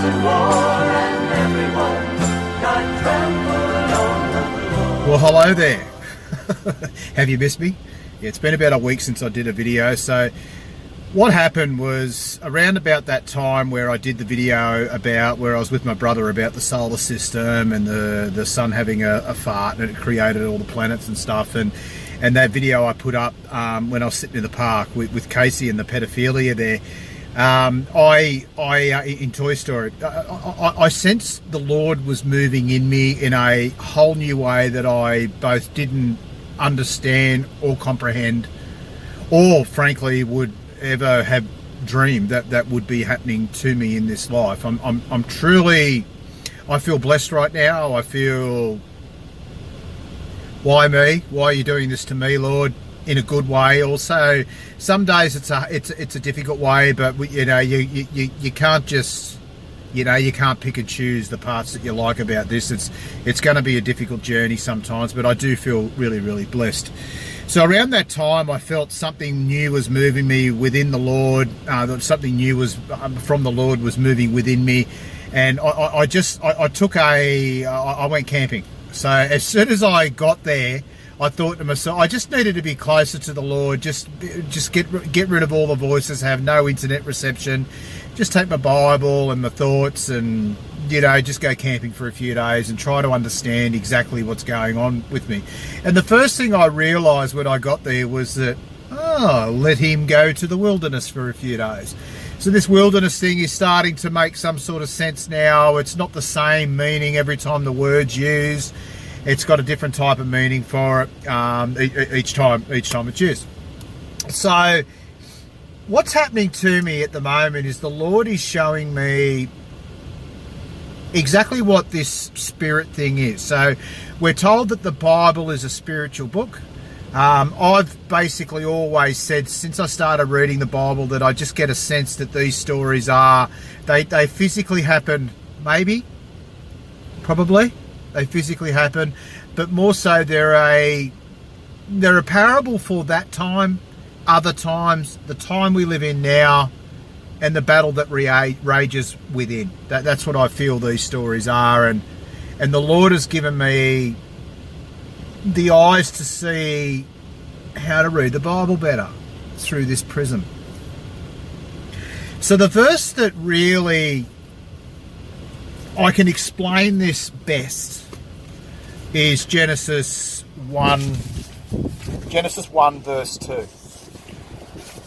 Well, hello there. Have you missed me? Yeah, it's been about a week since I did a video. So what happened was around about that time where I did the video about where I was with my brother about the solar system and the sun having a fart and it created all the planets and stuff, and that video I put up when I was sitting in the park with Casey and the pedophilia there. In Toy Story, I sensed the Lord was moving in me in a whole new way that I both didn't understand or comprehend, or frankly would ever have dreamed that would be happening to me in this life. I'm truly, I feel blessed right now. I feel, why me? Why are you doing this to me, Lord? In a good way. Also, some days it's a difficult way, but you can't just, you can't pick and choose the parts that you like about this. It's going to be a difficult journey sometimes, but I do feel really, really blessed. So around that time, I felt something new was moving me within the Lord. Something new was from the Lord was moving within me, and I went camping. So as soon as I got there, I thought to myself, I just needed to be closer to the Lord, just get rid of all the voices, have no internet reception, just take my Bible and my thoughts and, just go camping for a few days and try to understand exactly what's going on with me. And the first thing I realised when I got there was that, let him go to the wilderness for a few days. So this wilderness thing is starting to make some sort of sense now. It's not the same meaning every time the word's used. It's got a different type of meaning for it each time it's used. So what's happening to me at the moment is the Lord is showing me exactly what this spirit thing is. So we're told that the Bible is a spiritual book. I've basically always said since I started reading the Bible that I just get a sense that these stories they physically happen, maybe, probably. They physically happen, but more so they're a parable for that time, other times, the time we live in now, and the battle that rages within. That's what I feel these stories are, and the Lord has given me the eyes to see how to read the Bible better through this prism. So the verse that really I can explain this best is Genesis 1 verse 2.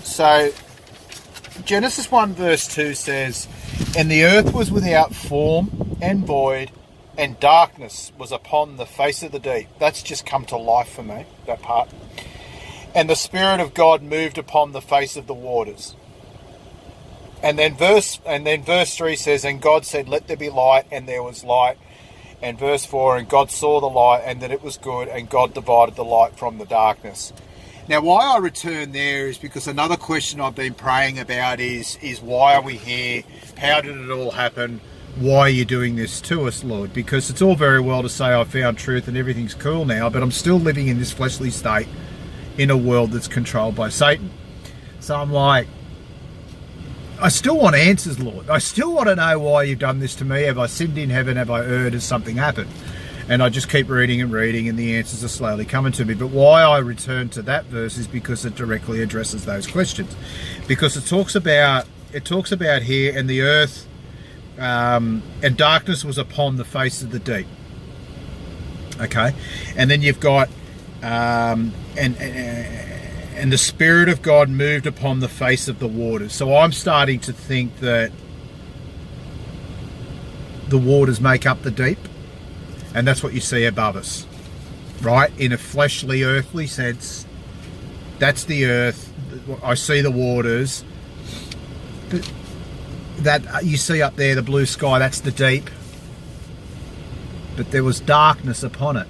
So Genesis 1 verse 2 says, "And the earth was without form and void, and darkness was upon the face of the deep." That's just come to life for me, that part. "And the Spirit of God moved upon the face of the waters." And then verse 3 says, "And God said, let there be light, and there was light." And verse 4, "And God saw the light, and that it was good, and God divided the light from the darkness." Now, why I return there is because another question I've been praying about is why are we here? How did it all happen? Why are you doing this to us, Lord? Because it's all very well to say I found truth and everything's cool now, but I'm still living in this fleshly state in a world that's controlled by Satan. So I'm like, I still want answers, Lord. I still want to know why you've done this to me. Have I sinned in heaven? Have I erred? Has something happened? And I just keep reading and reading, and the answers are slowly coming to me. But why I return to that verse is because it directly addresses those questions. Because it talks about here, "And the earth and darkness was upon the face of the deep." Okay, and then you've got and the Spirit of God moved upon the face of the waters. So I'm starting to think that the waters make up the deep, and that's what you see above us, right? In a fleshly, earthly sense, that's the earth. I see the waters. But that you see up there, the blue sky, that's the deep. But there was darkness upon it.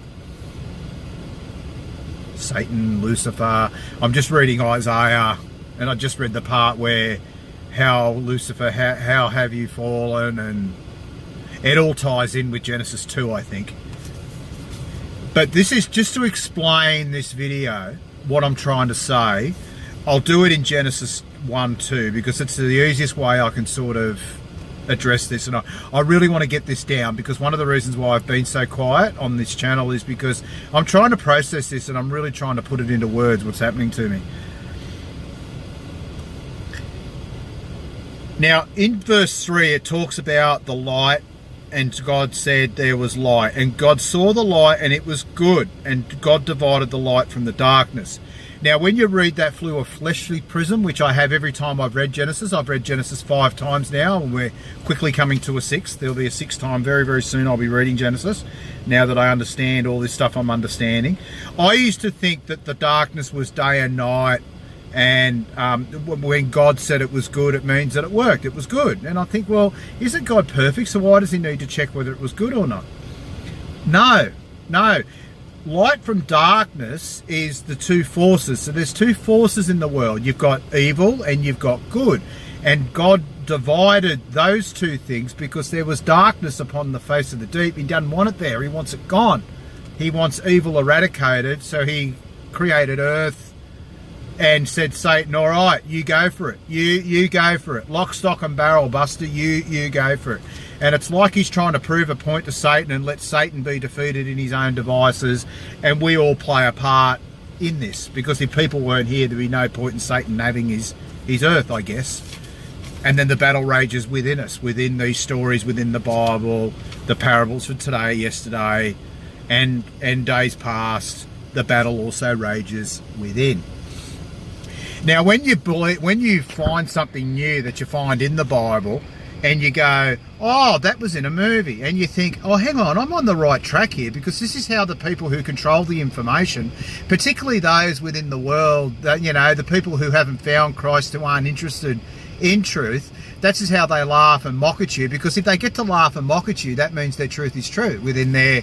Satan, Lucifer. I'm just reading Isaiah, and I just read the part where how Lucifer, how have you fallen, and it all ties in with Genesis 2, I think. But this is just to explain this video, what I'm trying to say. I'll do it in Genesis 1, 2, because it's the easiest way I can sort of address this, and I really want to get this down, because one of the reasons why I've been so quiet on this channel is because I'm trying to process this, and I'm really trying to put it into words what's happening to me. Now, in verse 3, it talks about the light, and God said there was light, and God saw the light, and it was good, and God divided the light from the darkness. Now, when you read that through a fleshly prism, which I have every time I've read Genesis, I've read Genesis 5 times now, and we're quickly coming to a 6th. There'll be a 6th time very, very soon I'll be reading Genesis, now that I understand all this stuff I'm understanding. I used to think that the darkness was day and night, and when God said it was good, it means that it worked, it was good. And I think, well, isn't God perfect, so why does he need to check whether it was good or not? No. Light from darkness is the two forces. So there's two forces in the world. You've got evil and you've got good. And God divided those two things because there was darkness upon the face of the deep. He doesn't want it there. He wants it gone. He wants evil eradicated. So he created earth and said, Satan, all right, you go for it. You go for it. Lock, stock and barrel, Buster, you go for it. And it's like he's trying to prove a point to Satan and let Satan be defeated in his own devices, and we all play a part in this, because if people weren't here, there'd be no point in Satan having his earth, I guess. And then the battle rages within us, within these stories, within the Bible, the parables for today, yesterday, and days past. The battle also rages within. Now, when you find something new that you find in the Bible, and you go, oh, that was in a movie, and you think, oh, hang on, I'm on the right track here, because this is how the people who control the information, particularly those within the world, that, you know, the people who haven't found Christ, who aren't interested in truth, that's just how they laugh and mock at you, because if they get to laugh and mock at you, that means their truth is true within their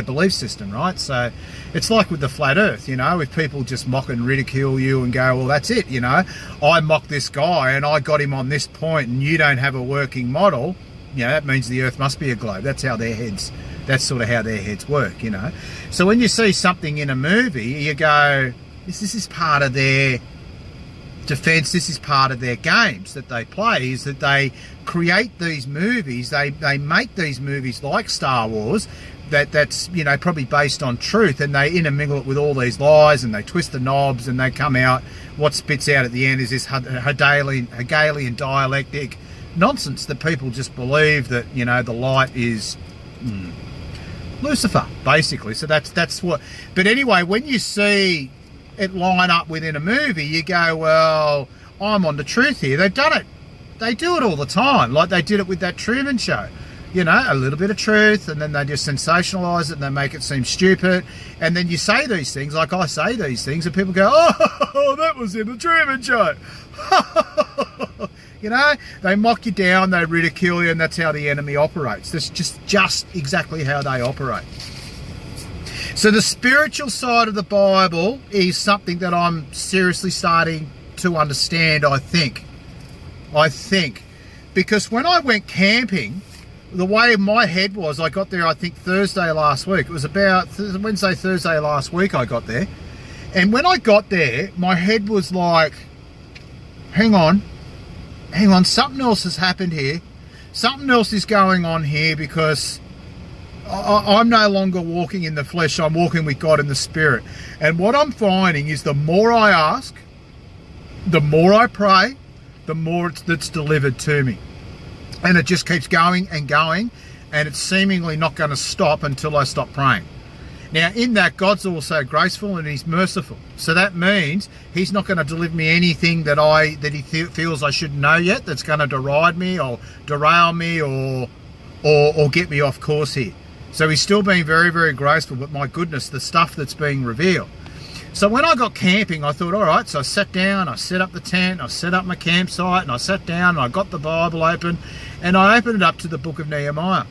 belief system, right? So it's like with the flat earth, you know, if people just mock and ridicule you and go, well, that's it, you know, I mocked this guy and I got him on this point and you don't have a working model, you know, that means the earth must be a globe. That's how that's sort of how their heads work, you know. So when you see something in a movie, you go, this is part of their defense, this is part of their games that they play, is that they create these movies, they make these movies like Star Wars, that's, you know, probably based on truth, and they intermingle it with all these lies, and they twist the knobs, and they come out, what spits out at the end is this Hegelian dialectic nonsense that people just believe that, you know, the light is Lucifer, basically. So that's what, but anyway, when you see it line up within a movie, you go, well, I'm on the truth here. They've done it. They do it all the time. Like they did it with that Truman Show. You know, a little bit of truth, and then they just sensationalise it and they make it seem stupid. And then you say these things, like I say these things, and people go, oh, that was in the Truman Show. You know, they mock you down, they ridicule you, and that's how the enemy operates. That's just exactly how they operate. So the spiritual side of the Bible is something that I'm seriously starting to understand, I think. Because when I went camping, the way my head was, I got there, I think, Thursday last week. It was about Wednesday, Thursday last week I got there. And when I got there, my head was like, hang on, something else has happened here. Something else is going on here, because I'm no longer walking in the flesh, I'm walking with God in the Spirit. And what I'm finding is the more I ask, the more I pray, the more that's delivered to me. And it just keeps going and going, and it's seemingly not going to stop until I stop praying. Now, in that, God's also graceful and he's merciful. So that means he's not going to deliver me anything that he feels I shouldn't know yet, that's going to deride me or derail me or get me off course here. So he's still being very, very graceful, but my goodness, the stuff that's being revealed. So when I got camping, I thought, all right, so I sat down, I set up the tent, I set up my campsite, and I sat down and I got the Bible open, and I opened it up to the book of Nehemiah.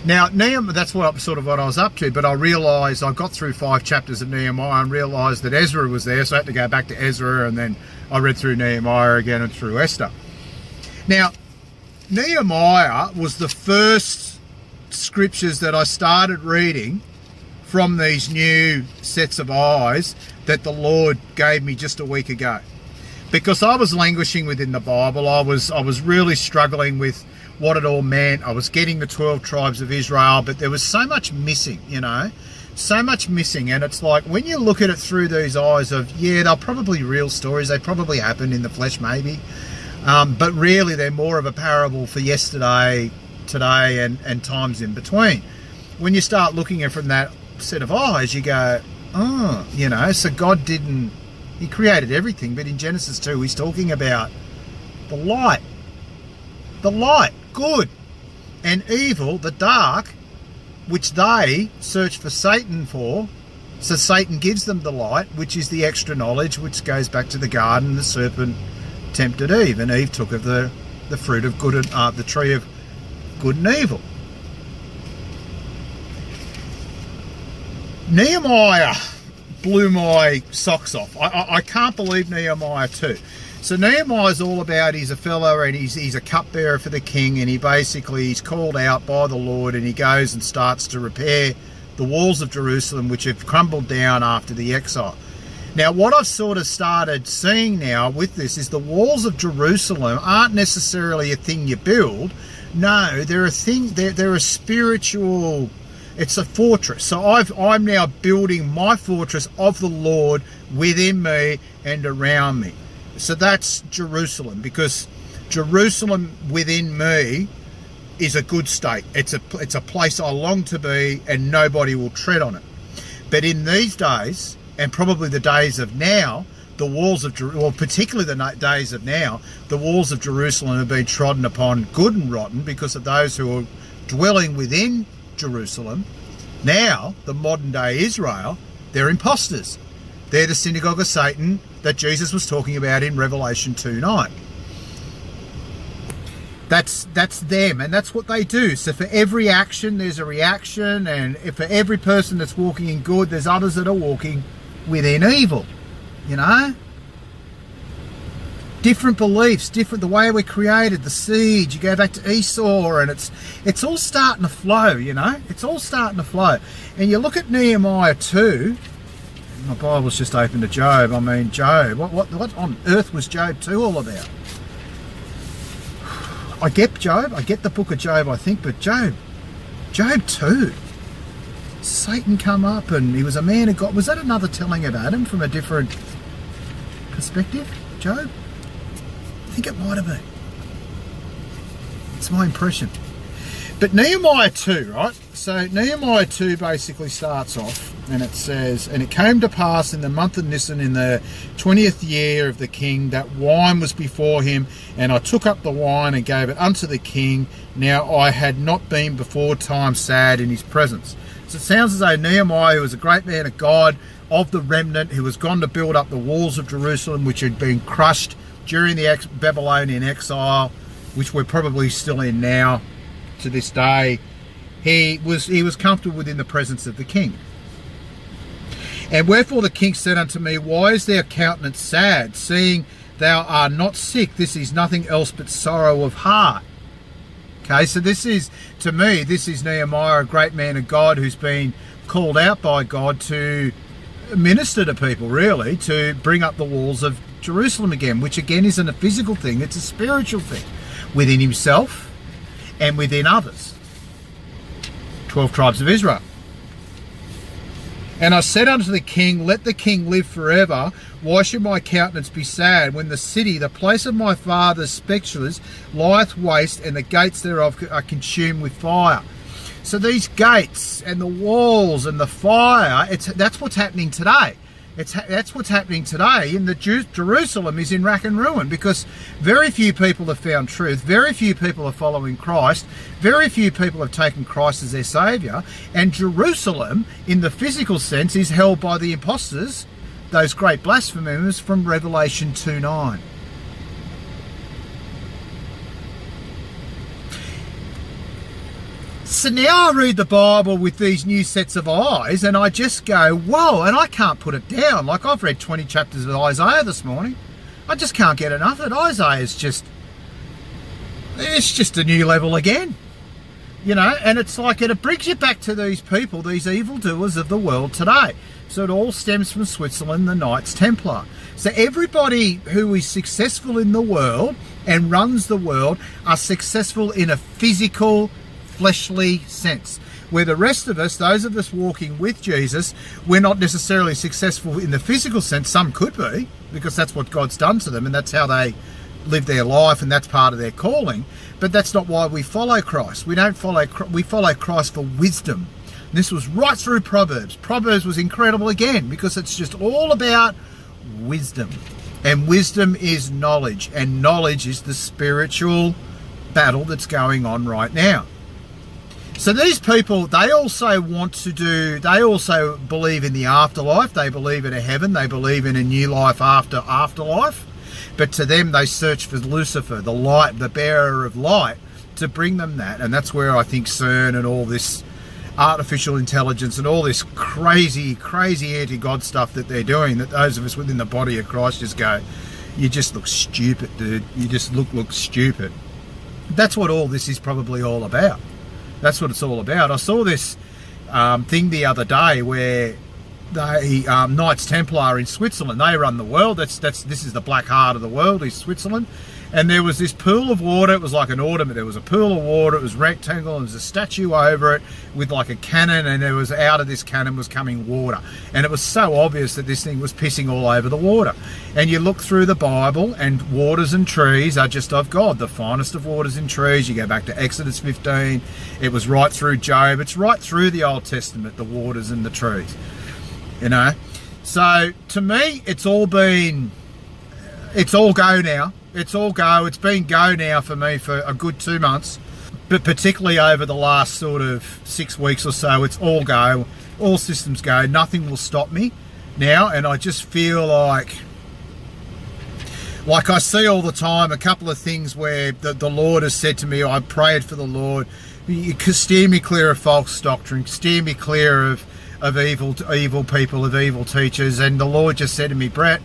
Now, that's what I was up to, but I realised I got through 5 chapters of Nehemiah and realised that Ezra was there, so I had to go back to Ezra, and then I read through Nehemiah again and through Esther. Now, Nehemiah was the first scriptures that I started reading from these new sets of eyes that the Lord gave me just a week ago. because I was languishing within the Bible. I was really struggling with what it all meant. I was getting the 12 tribes of Israel, but there was so much missing, so much missing. And it's like, when you look at it through these eyes of, yeah, they're probably real stories. They probably happened in the flesh, maybe. But really, they're more of a parable for yesterday, today, and times in between. When you start looking at it from that set of eyes, you go, oh, so God didn't, he created everything, but in Genesis 2, he's talking about the light, good, and evil, the dark, which they search for Satan for. So Satan gives them the light, which is the extra knowledge, which goes back to the garden. The serpent tempted Eve, and Eve took of the fruit of good, and the tree of good and evil. Nehemiah blew my socks off. I can't believe Nehemiah 2. So Nehemiah's all about, he's a fellow and he's a cupbearer for the king, and he's called out by the Lord, and he goes and starts to repair the walls of Jerusalem, which have crumbled down after the exile. Now, what I've sort of started seeing now with this is the walls of Jerusalem aren't necessarily a thing you build. No, they're a spiritual. It's a fortress. So I'm now building my fortress of the Lord within me and around me. So that's Jerusalem, because Jerusalem within me is a good state. It's a place I long to be, and nobody will tread on it. But in these days, and probably the days of now, the walls of particularly the days of now, the walls of Jerusalem have been trodden upon good and rotten because of those who are dwelling within Jerusalem. Now, the modern day Israel, they're imposters. They're the synagogue of Satan that Jesus was talking about in Revelation 2:9. That's them, and that's what they do. So for every action, there's a reaction, and for every person that's walking in good, there's others that are walking within evil. Different beliefs, different, the way we're created, the seed. You go back to Esau, and it's all starting to flow. It's all starting to flow. And you look at Nehemiah 2. My Bible's just open to Job. Job. What on earth was Job 2 all about? I get Job. I get the book of Job, I think, but Job 2. Satan come up, and he was a man of God. Was that another telling of Adam from a different perspective, Job? I think it might have been. It's my impression. But Nehemiah 2, right? So Nehemiah 2 basically starts off, and it says, "And it came to pass in the month of Nisan, in the 20th year of the king, that wine was before him, and I took up the wine and gave it unto the king. Now I had not been before time sad in his presence." So it sounds as though Nehemiah, who was a great man of God, of the remnant, who was gone to build up the walls of Jerusalem, which had been crushed during the Babylonian exile, which we're probably still in now to this day, he was comfortable within the presence of the king. "And wherefore the king said unto me, Why is thy countenance sad, seeing thou art not sick? This is nothing else but sorrow of heart." Okay, so this is Nehemiah, a great man of God, who's been called out by God to minister to people, really, to bring up the walls of Jerusalem again, which again isn't a physical thing, it's a spiritual thing within himself and within others. 12 tribes of Israel. "And I said unto the king, Let the king live forever. Why should my countenance be sad, when the city, the place of my father's spectres, lieth waste, and the gates thereof are consumed with fire?" So these gates and the walls and the fire, that's what's happening today. That's what's happening today. In the Jerusalem is in rack and ruin, because very few people have found truth. Very few people are following Christ. Very few people have taken Christ as their saviour. And Jerusalem, in the physical sense, is held by the imposters, those great blasphemers from Revelation 2:9. So now I read the Bible with these new sets of eyes, and I just go, whoa, and I can't put it down. Like, I've read 20 chapters of Isaiah this morning. I just can't get enough of it. Isaiah's it's just a new level again. And it's like, it brings you back to these people, these evildoers of the world today. So it all stems from Switzerland, the Knights Templar. So everybody who is successful in the world and runs the world are successful in a physical, fleshly sense. Where the rest of us, those of us walking with Jesus, we're not necessarily successful in the physical sense. Some could be, because that's what God's done to them and that's how they live their life and that's part of their calling. But that's not why we follow Christ. We follow Christ for wisdom. And this was right through Proverbs. Proverbs was incredible again because it's just all about wisdom. And wisdom is knowledge. And knowledge is the spiritual battle that's going on right now. So these people, they also believe in the afterlife. They believe in a heaven. They believe in a new life after afterlife. But to them, they search for Lucifer, the light, the bearer of light, to bring them that. And that's where I think CERN and all this artificial intelligence and all this crazy anti-God stuff that they're doing, that those of us within the body of Christ just go, you just look stupid, dude. You just look stupid. That's what all this is probably all about. That's what it's all about. I saw this thing the other day where the Knights Templar in Switzerland, they run the world. This is the black heart of the world, is Switzerland. And there was this pool of water. It was like an ornament. There was a pool of water. It was rectangle. And there was a statue over it with like a cannon. And there was, out of this cannon was coming water. And it was so obvious that this thing was pissing all over the water. And you look through the Bible, and waters and trees are just of God. The finest of waters and trees. You go back to Exodus 15. It was right through Job. It's right through the Old Testament, the waters and the trees. You know? So to me, it's all go now. It's all go. It's been go now for me for a good 2 months, but particularly over the last sort of 6 weeks or so, it's all go. All systems go. Nothing will stop me now, and I just feel like I see all the time a couple of things where the Lord has said to me, I prayed for the Lord, steer me clear of false doctrine, steer me clear of evil people, of evil teachers, and the Lord just said to me, Brett,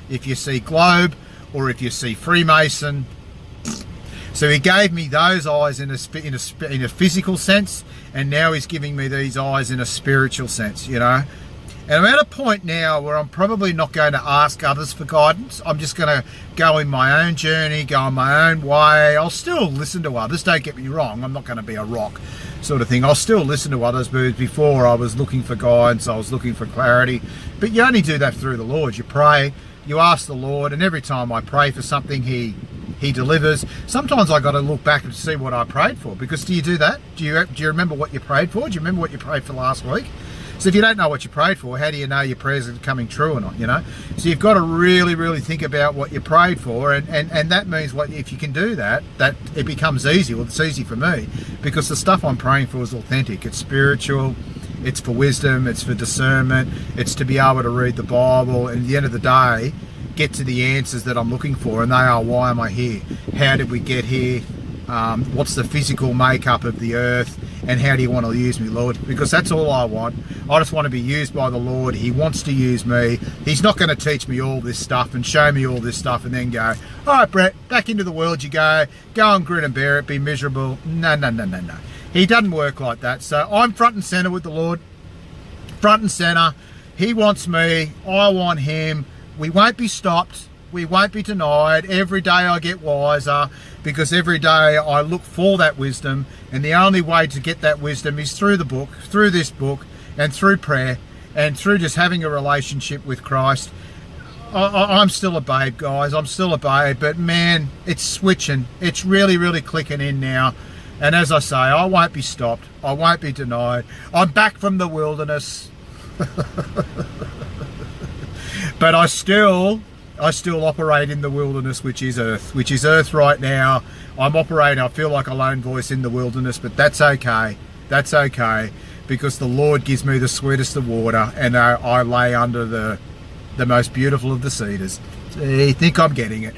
if you see Globe, or if you see Freemason. So he gave me those eyes in a physical sense, and now he's giving me these eyes in a spiritual sense, you know. And I'm at a point now where I'm probably not going to ask others for guidance. I'm just going to go in my own journey, go in my own way. I'll still listen to others, don't get me wrong. I'm not going to be a rock sort of thing. I'll still listen to others, but before I was looking for guidance, I was looking for clarity. But you only do that through the Lord. You pray, you ask the Lord, and every time I pray for something, he delivers. Sometimes I got to look back and see what I prayed for, because do you do that? Do you remember what you prayed for? Do you remember what you prayed for last week? So if you don't know what you prayed for, how do you know your prayers are coming true or not, you know? So you've got to really think about what you prayed for, and that means if you can do that it becomes easy. Well, it's easy for me, because the stuff I'm praying for is authentic. It's spiritual, it's for wisdom, it's for discernment, it's to be able to read the Bible, and at the end of the day, get to the answers that I'm looking for, and they are, why am I here? How did we get here? What's the physical makeup of the earth, and how do you want to use me, Lord? Because that's all I want. I just want to be used by the Lord. He wants to use me. He's not going to teach me all this stuff and show me all this stuff and then go, all right, Brett, back into the world you go and grin and bear it, be miserable. No. He doesn't work like that. So I'm front and center with the Lord, front and center. He wants me, I want him. We won't be stopped. We won't be denied. Every day I get wiser, because every day I look for that wisdom, and the only way to get that wisdom is through the book, through this book, and through prayer, and through just having a relationship with Christ. I'm still a babe, guys. I'm still a babe, but man, it's switching. It's really clicking in now. And as I say, I won't be stopped. I won't be denied. I'm back from the wilderness. But I still operate in the wilderness, which is earth right now. I'm operating, I feel like a lone voice in the wilderness, but that's okay. That's okay, because the Lord gives me the sweetest of water, and I lay under the most beautiful of the cedars. See, think I'm getting it.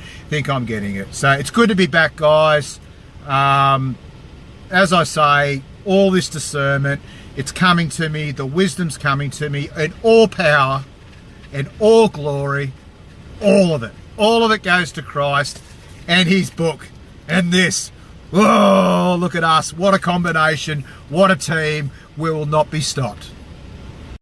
So it's good to be back, guys. As I say, all this discernment, it's coming to me. The wisdom's coming to me, and all power and all glory, all of it goes to Christ and his book. And this, oh, look at us, what a combination, what a team. We will not be stopped.